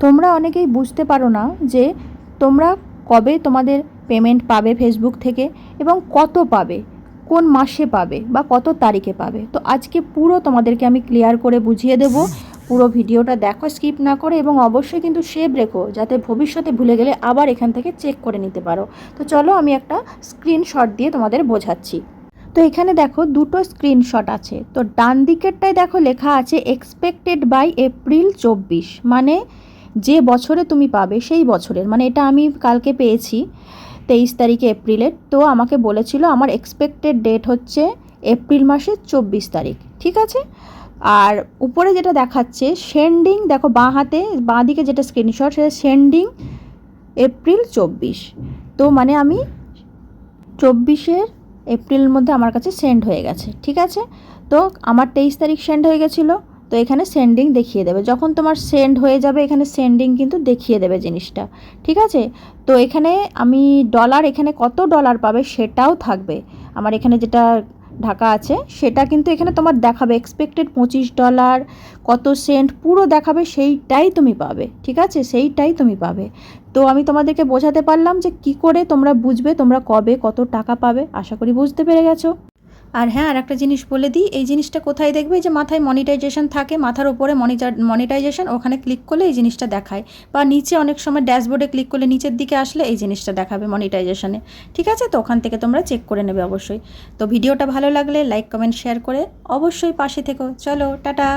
তোমরা অনেকেই বুঝতে পারো না যে তোমরা কবে তোমাদের পেমেন্ট পাবে ফেসবুক থেকে এবং কত পাবে, কোন মাসে পাবে বা কত তারিখে পাবে। তো আজকে পুরো তোমাদেরকে আমি ক্লিয়ার করে বুঝিয়ে দেব। পুরো ভিডিওটা দেখো স্কিপ না করে, এবং অবশ্যই কিন্তু সেভ রেখো যাতে ভবিষ্যতে ভুলে গেলে আবার এখান থেকে চেক করে নিতে পারো। তো চলো আমি একটা স্ক্রিনশট দিয়ে তোমাদের বোঝাচ্ছি। তো এখানে দেখো দুটো স্ক্রিনশট আছে। তো ডান দিকেরটায় দেখো লেখা আছে এক্সপেক্টেড বাই এপ্রিল 24, মানে যে বছরে তুমি পাবে সেই বছরের, মানে এটা আমি কালকে পেয়েছি 23 তারিখে এপ্রিলের। তো আমাকে বলেছিল আমার এক্সপেক্টেড ডেট হচ্ছে এপ্রিল মাসের 24 তারিখ, ঠিক আছে। আর উপরে যেটা দেখাচ্ছে সেন্ডিং, দেখো বাঁ দিকে যেটা স্ক্রিনশট সেটা সেন্ডিং এপ্রিল 24। তো মানে আমি 24 এপ্রিলের মধ্যে আমার কাছে সেন্ড হয়ে গেছে, ঠিক আছে। তো আমার 23 তারিখ সেন্ড হয়ে গেছিলো। তো এখানে সেন্ডিং দেখিয়ে দেবে, যখন তোমার সেন্ড হয়ে যাবে এখানে সেন্ডিং কিন্তু দেখিয়ে দেবে জিনিসটা, ঠিক আছে। তো এখানে আমি ডলার, এখানে কত ডলার পাবে সেটাও থাকবে। আমার এখানে যেটা ঢাকা আছে সেটা কিন্তু এখানে তোমার দেখাবে এক্সপেক্টেড $25 কত সেন্ট পুরো দেখাবে, সেইটাই তুমি পাবে, ঠিক আছে, সেইটাই তুমি পাবে। তো আমি তোমাদেরকে বোঝাতে পারলাম যে কি করে তোমরা বুঝবে তোমরা কবে কত টাকা পাবে। আশা করি বুঝতে পেরে গেছো। আর হ্যাঁ, আর একটা জিনিস বলে দিই, এই জিনিসটা কোথায় দেখবে, যে মাথায় মনিটাইজেশন থাকে, মাথার ওপরে মনিটাইজেশন, ওখানে ক্লিক করলে এই জিনিসটা দেখায়, বা নিচে অনেক সময় ড্যাশবোর্ডে ক্লিক করলে নিচের দিকে আসলে এই জিনিসটা দেখাবে মনিটাইজেশনে, ঠিক আছে। তো ওখান থেকে তোমরা চেক করে নেবে অবশ্যই। তো ভিডিওটা ভালো লাগলে লাইক কমেন্ট শেয়ার করে অবশ্যই পাশে থেকো। চলো টাটা।